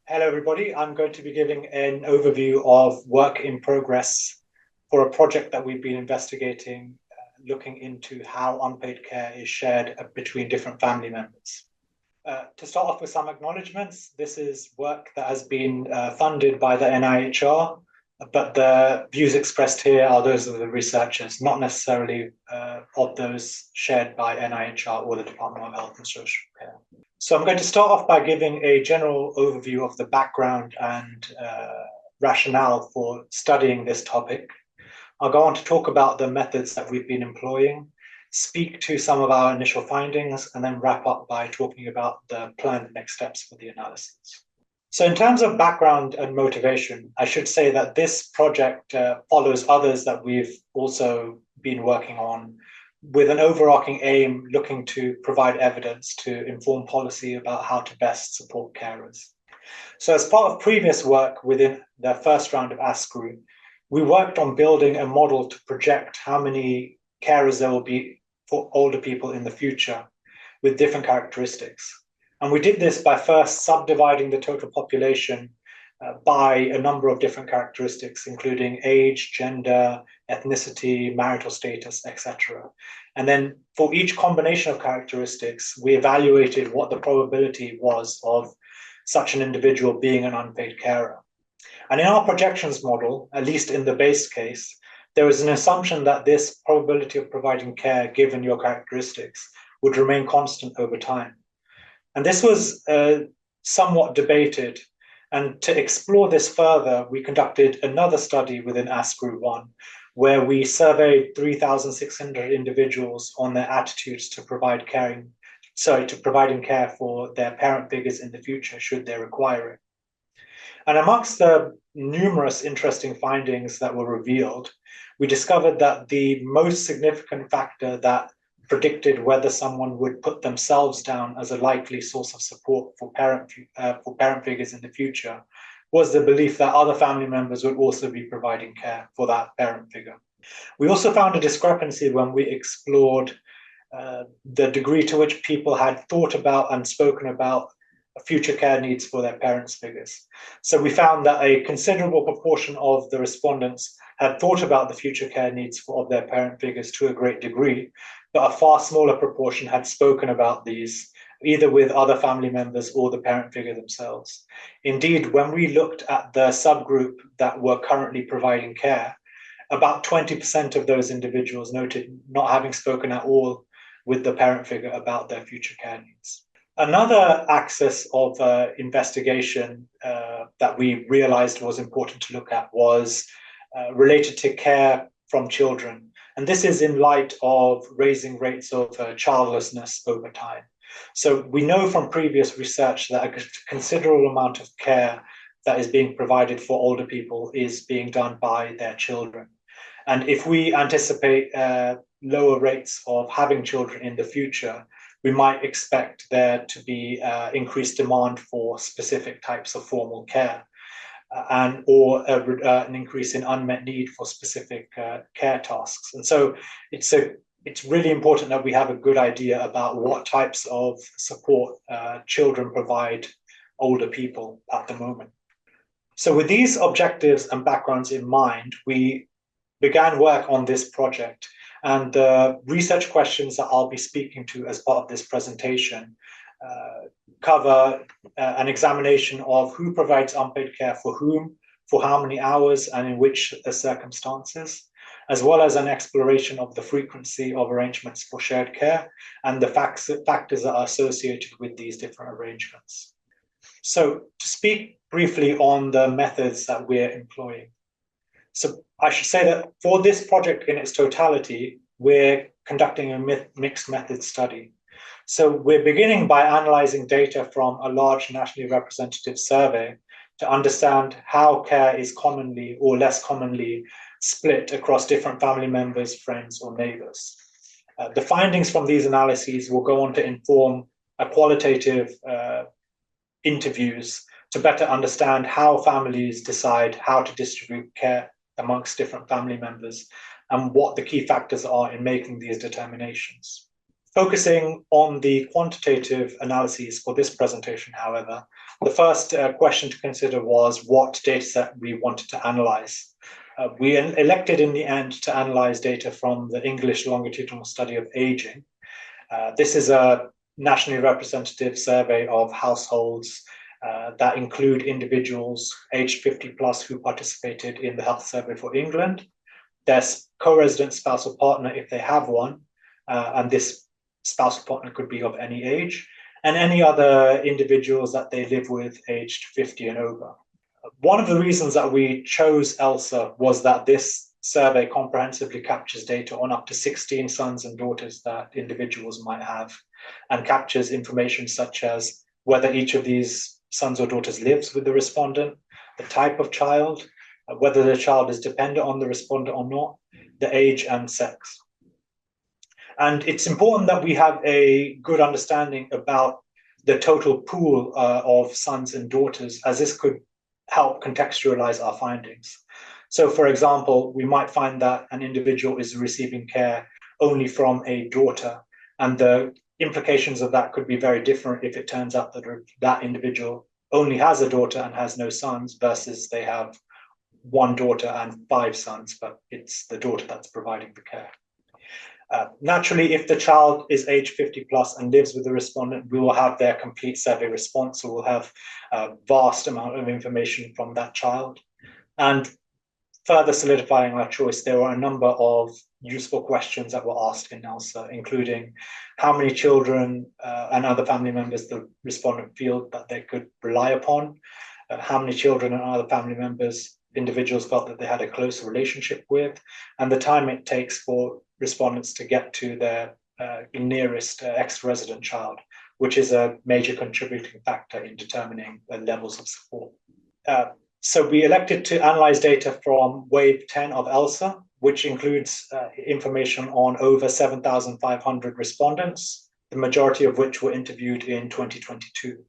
Hello, everybody. I'm going to be giving an overview of work in progress for a project that we've been investigating, looking into how unpaid care is shared between different family members. To start off with some acknowledgements, this is work that has been funded by the NIHR, but the views expressed here are those of the researchers, not necessarily of those shared by NIHR or the Department of Health and Social Care. So I'm going to start off by giving a general overview of the background and rationale for studying this topic. I'll go on to talk about the methods that we've been employing, speak to some of our initial findings, and then wrap up by talking about the planned next steps for the analysis. So in terms of background and motivation, I should say that this project follows others that we've also been working on with an overarching aim looking to provide evidence to inform policy about how to best support carers. So as part of previous work within the first round of ASCRU, we worked on building a model to project how many carers there will be for older people in the future with different characteristics. And we did this by first subdividing the total population by a number of different characteristics, including age, gender, ethnicity, marital status, etc. And then for each combination of characteristics, we evaluated what the probability was of such an individual being an unpaid carer. And in our projections model, at least in the base case, there is an assumption that this probability of providing care given your characteristics would remain constant over time. And this was somewhat debated. And to explore this further, we conducted another study within ASCRU-1, where we surveyed 3,600 individuals on their attitudes to providing care for their parent figures in the future, should they require it. And amongst the numerous interesting findings that were revealed, we discovered that the most significant factor that predicted whether someone would put themselves down as a likely source of support for parent figures in the future was the belief that other family members would also be providing care for that parent figure. We also found a discrepancy when we explored the degree to which people had thought about and spoken about future care needs for their parents' figures. So we found that a considerable proportion of the respondents had thought about the future care needs of their parent figures to a great degree, but a far smaller proportion had spoken about these, either with other family members or the parent figure themselves. Indeed, when we looked at the subgroup that were currently providing care, about 20% of those individuals noted not having spoken at all with the parent figure about their future care needs. Another axis of investigation that we realized was important to look at was related to care from children. And this is in light of raising rates of childlessness over time. So we know from previous research that a considerable amount of care that is being provided for older people is being done by their children. And if we anticipate lower rates of having children in the future, we might expect there to be increased demand for specific types of formal care or an increase in unmet need for specific care tasks. And so it's really important that we have a good idea about what types of support children provide older people at the moment. So with these objectives and backgrounds in mind, we began work on this project. And the research questions that I'll be speaking to as part of this presentation cover an examination of who provides unpaid care for whom, for how many hours, and in which circumstances, as well as an exploration of the frequency of arrangements for shared care and the factors that are associated with these different arrangements. So to speak briefly on the methods that we're employing. So I should say that for this project in its totality, we're conducting a mixed method study. So we're beginning by analyzing data from a large nationally representative survey to understand how care is commonly or less commonly split across different family members, friends, or neighbors. The findings from these analyses will go on to inform a qualitative interviews to better understand how families decide how to distribute care amongst different family members and what the key factors are in making these determinations. Focusing on the quantitative analyses for this presentation, however, the first question to consider was what dataset we wanted to analyze. We elected in the end to analyze data from the English longitudinal study of aging. This is a nationally representative survey of households that include individuals aged 50 plus who participated in the health survey for England, their co-resident spouse or partner if they have one, and this spouse or partner could be of any age, and any other individuals that they live with aged 50 and over. One of the reasons that we chose ELSA was that this survey comprehensively captures data on up to 16 sons and daughters that individuals might have, and captures information such as whether each of these sons or daughters lives with the respondent, the type of child, whether the child is dependent on the respondent or not, the age and sex. And it's important that we have a good understanding about the total pool of sons and daughters, as this could help contextualize our findings. So, for example, we might find that an individual is receiving care only from a daughter, and the implications of that could be very different if it turns out that that individual only has a daughter and has no sons, versus they have one daughter and 5 sons, but it's the daughter that's providing the care. Naturally, if the child is age 50 plus and lives with the respondent, we will have their complete survey response, so we'll have a vast amount of information from that child. And further solidifying our choice, there were a number of useful questions that were asked in ELSA, including how many children and other family members the respondent felt that they could rely upon, how many children and other family members individuals felt that they had a close relationship with, and the time it takes for respondents to get to their nearest ex-resident child, which is a major contributing factor in determining the levels of support. So we elected to analyze data from wave 10 of ELSA, which includes information on over 7,500 respondents, the majority of which were interviewed in 2022.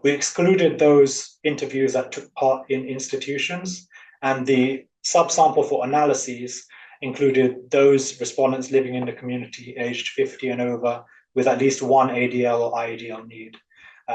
We excluded those interviews that took part in institutions, and the subsample for analyses included those respondents living in the community aged 50 and over with at least one ADL or IADL need,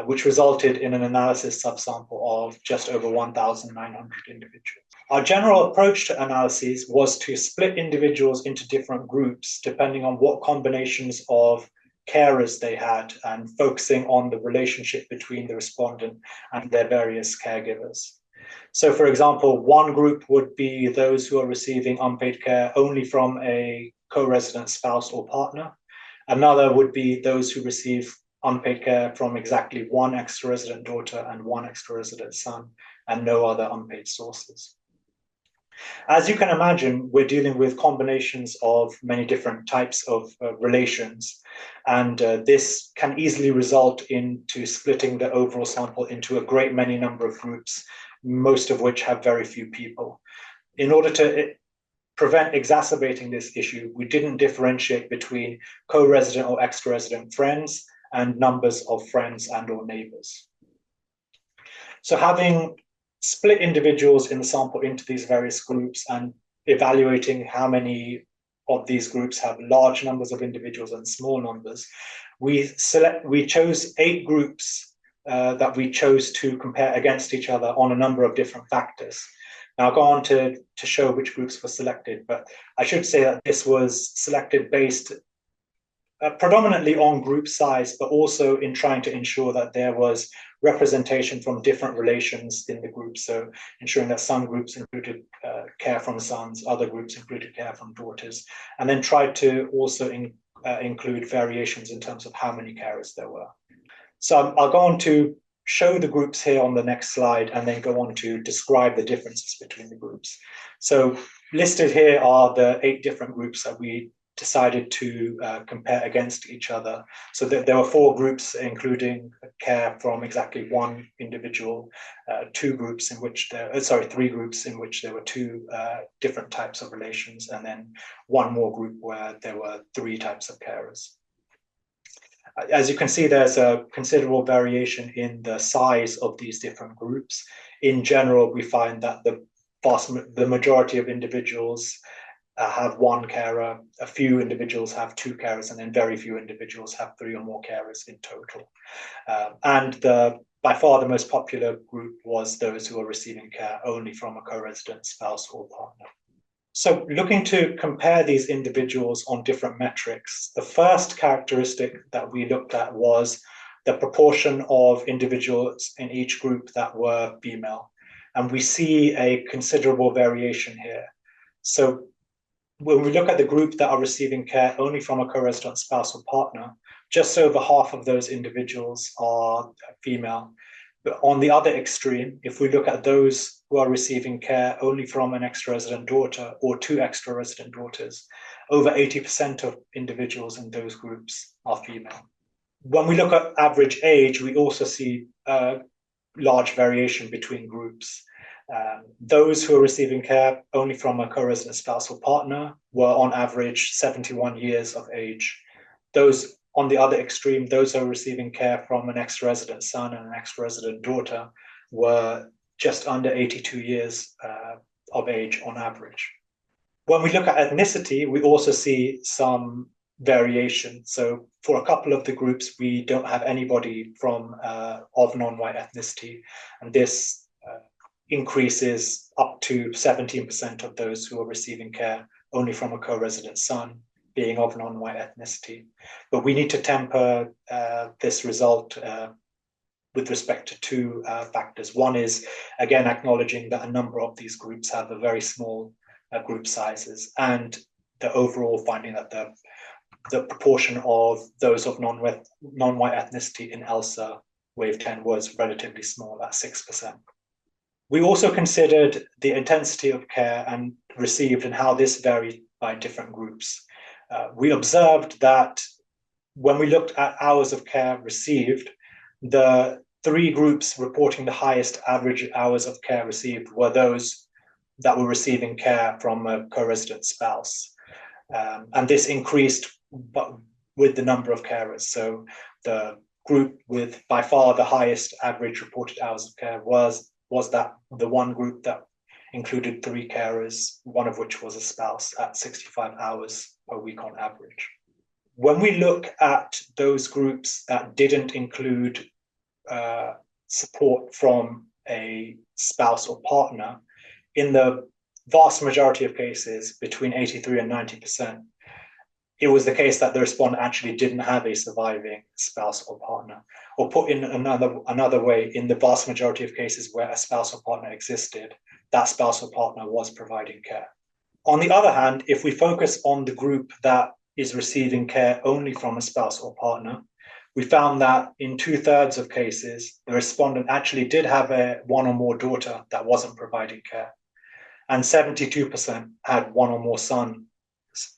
which resulted in an analysis subsample of just over 1,900 individuals. Our general approach to analyses was to split individuals into different groups depending on what combinations of carers they had, and focusing on the relationship between the respondent and their various caregivers. So, for example, one group would be those who are receiving unpaid care only from a co-resident spouse or partner. Another would be those who receive unpaid care from exactly one extra resident daughter and one extra resident son, and no other unpaid sources. As you can imagine, we're dealing with combinations of many different types of relations, and this can easily result into splitting the overall sample into a great many number of groups, most of which have very few people. In order to prevent exacerbating this issue, we didn't differentiate between co-resident or extra resident friends and numbers of friends and or neighbors. So having split individuals in the sample into these various groups and evaluating how many of these groups have large numbers of individuals and small numbers, we chose 8 groups that we chose to compare against each other on a number of different factors. Now I'll go on to show which groups were selected, but I should say that this was selected based predominantly on group size, but also in trying to ensure that there was representation from different relations in the group. So ensuring that some groups included care from sons, other groups included care from daughters, and then tried to also include variations in terms of how many carers there were. So I'll go on to show the groups here on the next slide, and then go on to describe the differences between the groups. So listed here are the 8 different groups that we decided to compare against each other. So there were 4 groups, including care from exactly one individual, 3 groups in which there were 2 different types of relations, and then 1 more group where there were 3 types of carers. As you can see, there's a considerable variation in the size of these different groups. In general, we find that the majority of individuals have one carer, a few individuals have two carers, and then very few individuals have three or more carers in total. And by far the most popular group was those who are receiving care only from a co-resident spouse or partner. So looking to compare these individuals on different metrics, the first characteristic that we looked at was the proportion of individuals in each group that were female. And we see a considerable variation here. So when we look at the group that are receiving care only from a co-resident spouse or partner, just over half of those individuals are female. But on the other extreme, if we look at those who are receiving care only from an extra resident daughter or two extra resident daughters, over 80% of individuals in those groups are female. When we look at average age, we also see a large variation between groups. Those who are receiving care only from a co-resident spouse or partner were on average 71 years of age. Those on the other extreme, those who are receiving care from an extra resident son and an extra resident daughter were just under 82 years of age on average. When we look at ethnicity, we also see some variation. So for a couple of the groups, we don't have anybody from of non-white ethnicity, and this increases up to 17% of those who are receiving care only from a co-resident son being of non-white ethnicity. But we need to temper this result with respect to two factors. One is, again, acknowledging that a number of these groups have a very small group sizes, and the overall finding that the proportion of those of non-white ethnicity in ELSA wave 10 was relatively small at 6%. We also considered the intensity of care and received and how this varied by different groups. We observed that when we looked at hours of care received, the three groups reporting the highest average hours of care received were those that were receiving care from a co-resident spouse. And this increased with the number of carers. So the group with by far the highest average reported hours of care was that the one group that included three carers, one of which was a spouse, at 65 hours per week on average. When we look at those groups that didn't include support from a spouse or partner, in the vast majority of cases, between 83 and 90%, it was the case that the respondent actually didn't have a surviving spouse or partner. Or put in another way, in the vast majority of cases where a spouse or partner existed, that spouse or partner was providing care. On the other hand, if we focus on the group that is receiving care only from a spouse or partner, we found that in 2/3 of cases, the respondent actually did have one or more daughter that wasn't providing care. And 72% had one or more sons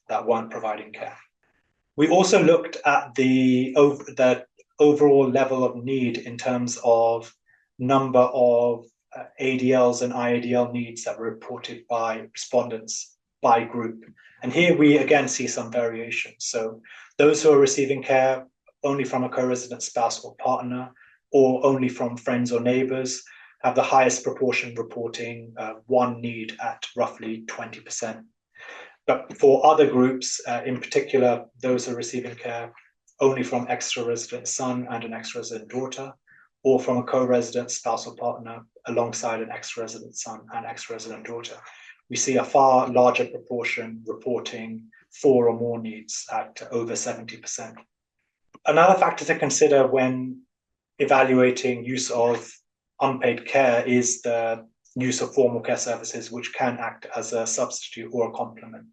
that weren't providing care. We also looked at the overall level of need in terms of number of ADLs and IADL needs that were reported by respondents by group. And here we again see some variation. So those who are receiving care only from a co-resident spouse or partner, or only from friends or neighbors, have the highest proportion reporting one need at roughly 20%. But for other groups, in particular, those who are receiving care only from extra resident son and an extra resident daughter, or from a co-resident spouse or partner alongside an extra resident son and extra resident daughter, we see a far larger proportion reporting 4 or more needs at over 70%. Another factor to consider when evaluating use of unpaid care is the use of formal care services, which can act as a substitute or a complement.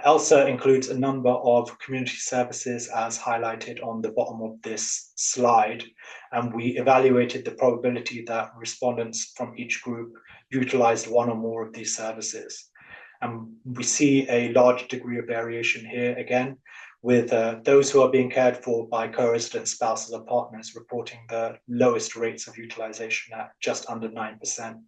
ELSA includes a number of community services as highlighted on the bottom of this slide, and we evaluated the probability that respondents from each group utilized one or more of these services. And we see a large degree of variation here again, with those who are being cared for by co-resident spouses or partners reporting the lowest rates of utilization at just under 9%,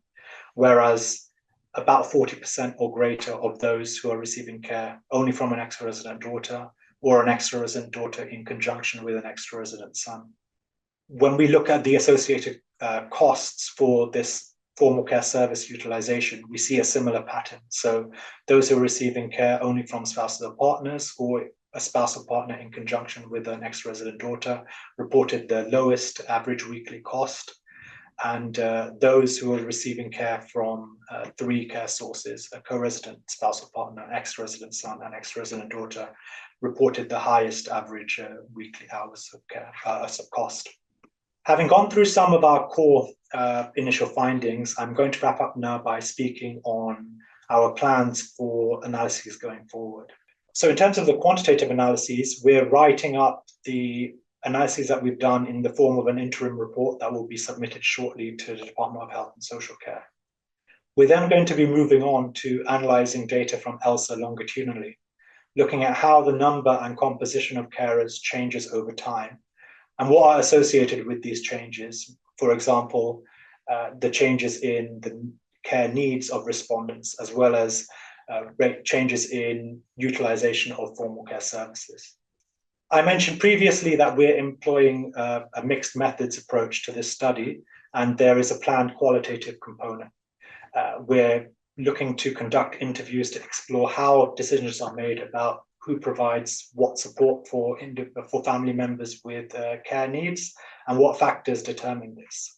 whereas about 40% or greater of those who are receiving care only from an extra resident daughter or an extra resident daughter in conjunction with an extra resident son. When we look at the associated costs for this formal care service utilization, we see a similar pattern. So those who are receiving care only from spouses or partners, or a spouse or partner in conjunction with an ex-resident daughter, reported the lowest average weekly cost. And those who are receiving care from three care sources, a co-resident spouse or partner, ex-resident son, and ex-resident daughter, reported the highest average weekly hours of care of cost. Having gone through some of our core initial findings, I'm going to wrap up now by speaking on our plans for analyses going forward. So in terms of the quantitative analyses, we're writing up the analyses that we've done in the form of an interim report that will be submitted shortly to the Department of Health and Social Care. We're then going to be moving on to analysing data from ELSA longitudinally, looking at how the number and composition of carers changes over time, and what are associated with these changes. For example, the changes in the care needs of respondents, as well as changes in utilization of formal care services. I mentioned previously that we're employing a mixed methods approach to this study, and there is a planned qualitative component. We're looking to conduct interviews to explore how decisions are made about who provides what support for family members with care needs, and what factors determine this.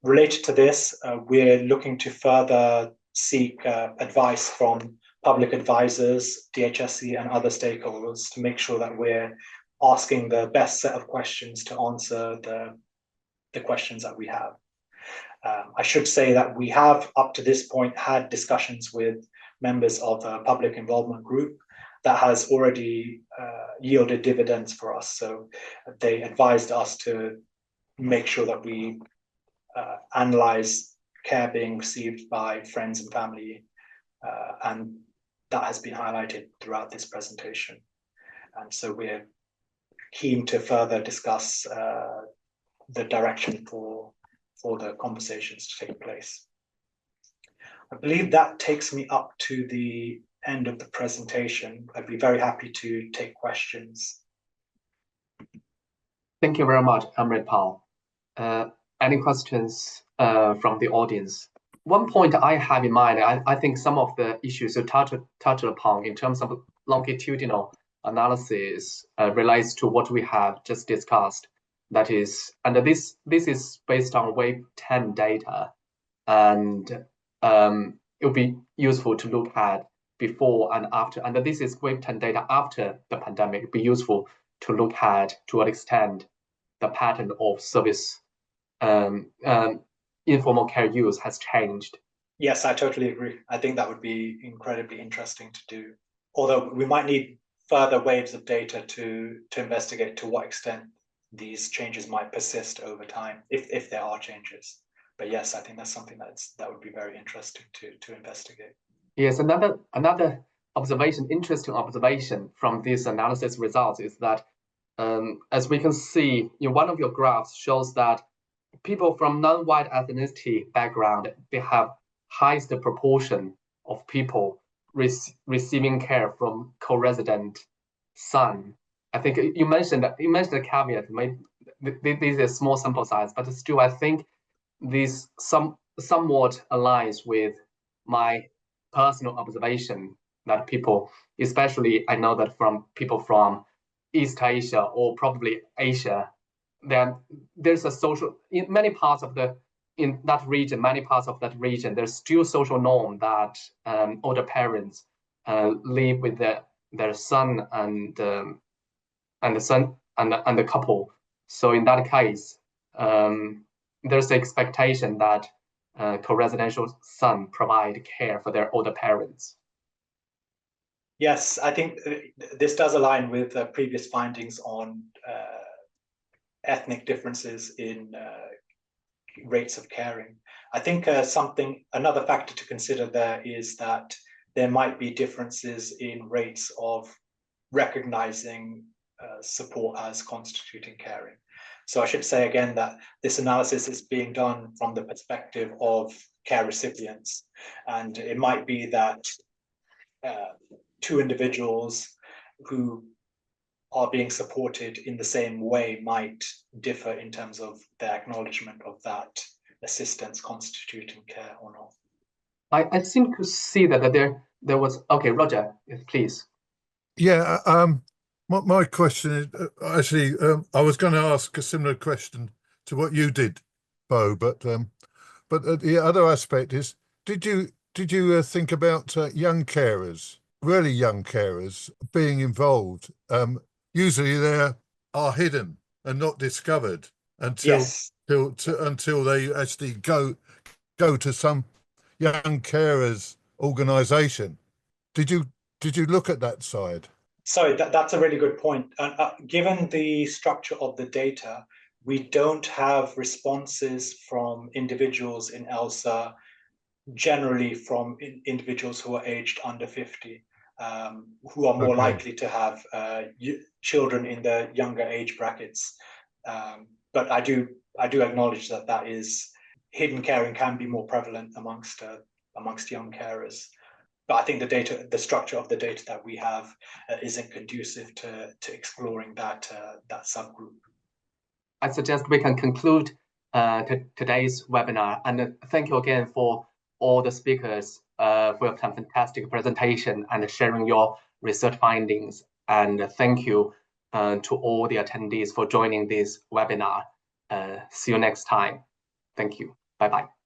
Related to this, we're looking to further seek advice from public advisors, DHSC, and other stakeholders to make sure that we're asking the best set of questions to answer the questions that we have. I should say that we have, up to this point, had discussions with members of a public involvement group that has already yielded dividends for us. So they advised us to make sure that we analyze care being received by friends and family, and that has been highlighted throughout this presentation. And so we're keen to further discuss the direction for the conversations to take place. I believe that takes me up to the end of the presentation. I'd be very happy to take questions. Thank you very much, Amritpal. Any questions from the audience? One point I have in mind, I think some of the issues you touched upon in terms of longitudinal analysis relates to what we have just discussed. That is, and this is based on wave 10 data, and it will be useful to look at before and after. And this is wave 10 data after the pandemic. It will be useful to look at to what extent the pattern of service informal care use has changed. Yes, I totally agree. I think that would be incredibly interesting to do. Although we might need further waves of data to investigate to what extent these changes might persist over time, if there are changes. But yes, I think that's something that would be very interesting to investigate. Yes, another observation, interesting observation from this analysis results is that, as we can see, one of your graphs shows that people from non-white ethnicity background, they have highest proportion of people receiving care from co-resident son. I think you mentioned a caveat. This is a small sample size, but still, I think this somewhat aligns with my personal observation that people, especially I know that from people from East Asia or probably Asia, then there's a social in many parts of that region, there's still social norm that older parents live with their son and the couple. So in that case, there's the expectation that co-residential son provide care for their older parents. Yes, I think this does align with previous findings on ethnic differences in rates of caring. I think another factor to consider there is that there might be differences in rates of recognizing support as constituting caring. So I should say again that this analysis is being done from the perspective of care recipients, and it might be that two individuals who are being supported in the same way might differ in terms of their acknowledgement of that assistance constituting care or not. I seem to see that there was, okay, Roger, yes, please. Yeah, my question is actually I was going to ask a similar question to what you did, Bo, but the other aspect is, did you think about young carers, really young carers, being involved? Usually they are hidden and not discovered until Yes. until they actually go to some young carers organisation. Did you look at that side? Sorry, that's a really good point. Given the structure of the data, we don't have responses from individuals in ELSA, generally from individuals who are aged under 50, who are more likely to have children in the younger age brackets. But I do acknowledge that is hidden caring can be more prevalent amongst young carers. But I think the structure of the data that we have isn't conducive to exploring that subgroup. I suggest we can conclude today's webinar, and thank you again for all the speakers for your fantastic presentation and sharing your research findings. And thank you to all the attendees for joining this webinar. See you next time. Thank you. Bye-bye.